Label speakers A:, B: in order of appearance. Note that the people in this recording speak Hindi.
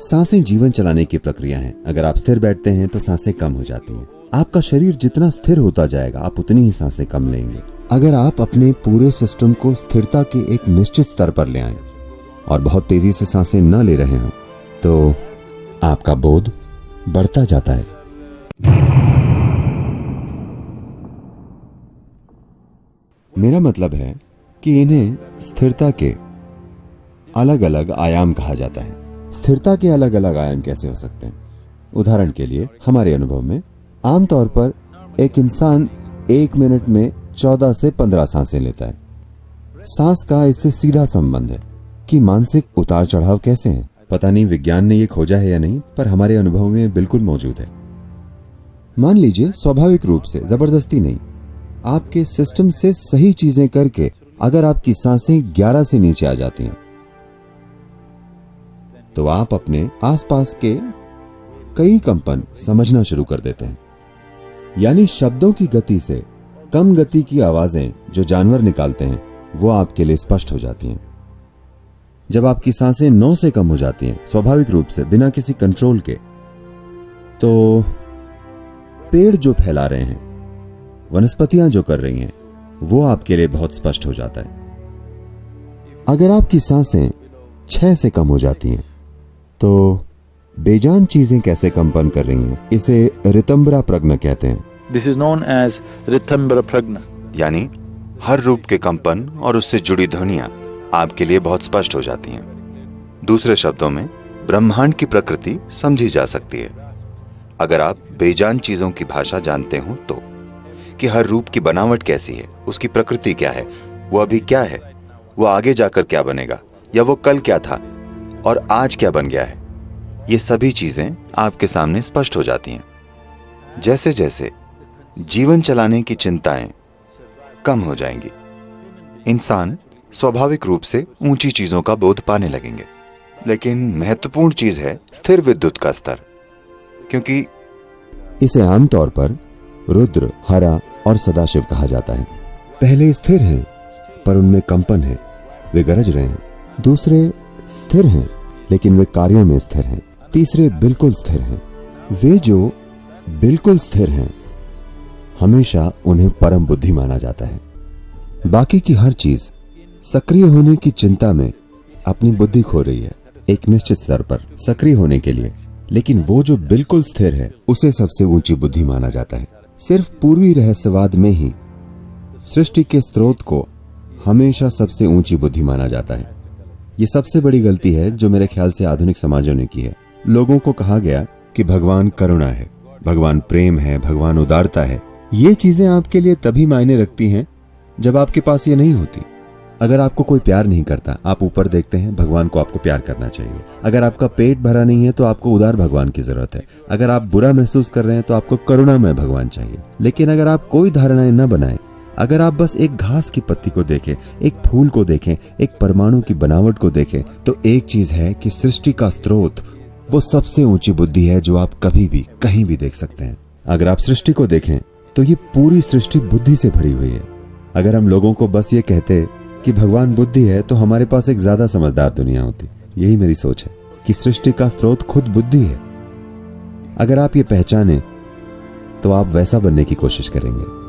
A: सांसें जीवन चलाने की प्रक्रिया है। अगर आप स्थिर बैठते हैं तो सांसें कम हो जाती हैं। आपका शरीर जितना स्थिर होता जाएगा आप उतनी ही सांसें कम लेंगे। अगर आप अपने पूरे सिस्टम को स्थिरता के एक निश्चित स्तर पर ले आए और बहुत तेजी से सांसें न ले रहे हो तो आपका बोध बढ़ता जाता है। मेरा मतलब है कि इन्हें स्थिरता के अलग अलग आयाम कहा जाता है। स्थिरता के अलग अलग आयाम कैसे हो सकते हैं? उदाहरण के लिए हमारे अनुभव में आमतौर पर एक इंसान 1 मिनट में 14 से 15 सांसें लेता है। सांस का इससे सीधा संबंध है कि मानसिक उतार चढ़ाव कैसे हैं। पता नहीं विज्ञान ने यह खोजा है या नहीं, पर हमारे अनुभव में बिल्कुल मौजूद है। मान लीजिए स्वाभाविक रूप से, जबरदस्ती नहीं, आपके सिस्टम से सही चीजें करके अगर आपकी सांसें 11 से नीचे आ जाती हैं तो आप अपने आसपास के कई कंपन समझना शुरू कर देते हैं। यानी शब्दों की गति से कम गति की आवाजें जो जानवर निकालते हैं वो आपके लिए स्पष्ट हो जाती हैं। जब आपकी सांसें 9 से कम हो जाती हैं स्वाभाविक रूप से बिना किसी कंट्रोल के, तो पेड़ जो फैला रहे हैं, वनस्पतियां जो कर रही हैं, वो आपके लिए बहुत स्पष्ट हो जाता है। अगर आपकी सांसें 6 से कम हो जाती हैं तो बेजान चीजें कैसे कंपन कर रही हैं, इसे रितंबरा प्रज्ञा कहते हैं।
B: This is known as Ritambhara Pragya.
C: यानी हर रूप के कंपन और उससे जुड़ी ध्वनियां आपके लिए बहुत स्पष्ट हो जाती हैं। दूसरे शब्दों में ब्रह्मांड की प्रकृति समझी जा सकती है। अगर आप बेजान चीजों की भाषा जानते हो तो, कि हर रूप की बनावट कैसी है, उसकी प्रकृति क्या है, वो अभी क्या है, वो आगे जाकर क्या बनेगा, या वो कल क्या था और आज क्या बन गया है, ये सभी चीजें आपके सामने स्पष्ट हो जाती हैं। जैसे जैसे जीवन चलाने की चिंताएं कम हो जाएंगी, इंसान स्वाभाविक रूप से ऊंची चीजों का बोध पाने लगेंगे। लेकिन महत्वपूर्ण चीज है स्थिर विद्युत का स्तर, क्योंकि
A: इसे आमतौर पर रुद्र, हरा और सदाशिव कहा जाता है। पहले स्थिर हैं पर उनमें कंपन है, वे गरज रहे हैं। दूसरे स्थिर हैं लेकिन वे कार्यों में स्थिर हैं। तीसरे बिल्कुल स्थिर हैं। वे जो बिल्कुल स्थिर हैं हमेशा उन्हें परम बुद्धि माना जाता है। बाकी की हर चीज सक्रिय होने की चिंता में अपनी बुद्धि खो रही है एक निश्चित स्तर पर सक्रिय होने के लिए, लेकिन वो जो बिल्कुल स्थिर है उसे सबसे ऊंची बुद्धि माना जाता है। सिर्फ पूर्वी रहस्यवाद में ही सृष्टि के स्रोत को हमेशा सबसे ऊंची बुद्धि माना जाता है। ये सबसे बड़ी गलती है जो मेरे ख्याल से आधुनिक समाजों ने की है। लोगों को कहा गया कि भगवान करुणा है, भगवान प्रेम है, भगवान उदारता है। ये चीजें आपके लिए तभी मायने रखती हैं जब आपके पास ये नहीं होती। अगर आपको कोई प्यार नहीं करता, आप ऊपर देखते हैं, भगवान को आपको प्यार करना चाहिए। अगर आपका पेट भरा नहीं है तो आपको उदार भगवान की जरूरत है। अगर आप बुरा महसूस कर रहे हैं तो आपको करुणामय भगवान चाहिए। लेकिन अगर आप कोई धारणाएं न बनाएं, अगर आप बस एक घास की पत्ती को देखें, एक फूल को देखें, एक परमाणु की बनावट को देखें, तो एक चीज है कि सृष्टि का स्रोत वो सबसे ऊंची बुद्धि है जो आप कभी भी कहीं भी देख सकते हैं। अगर आप सृष्टि को देखें तो ये पूरी सृष्टि बुद्धि से भरी हुई है। अगर हम लोगों को बस ये कहते कि भगवान बुद्धि है तो हमारे पास एक ज्यादा समझदार दुनिया होती। यही मेरी सोच है कि सृष्टि का स्रोत खुद बुद्धि है। अगर आप ये पहचाने तो आप वैसा बनने की कोशिश करेंगे।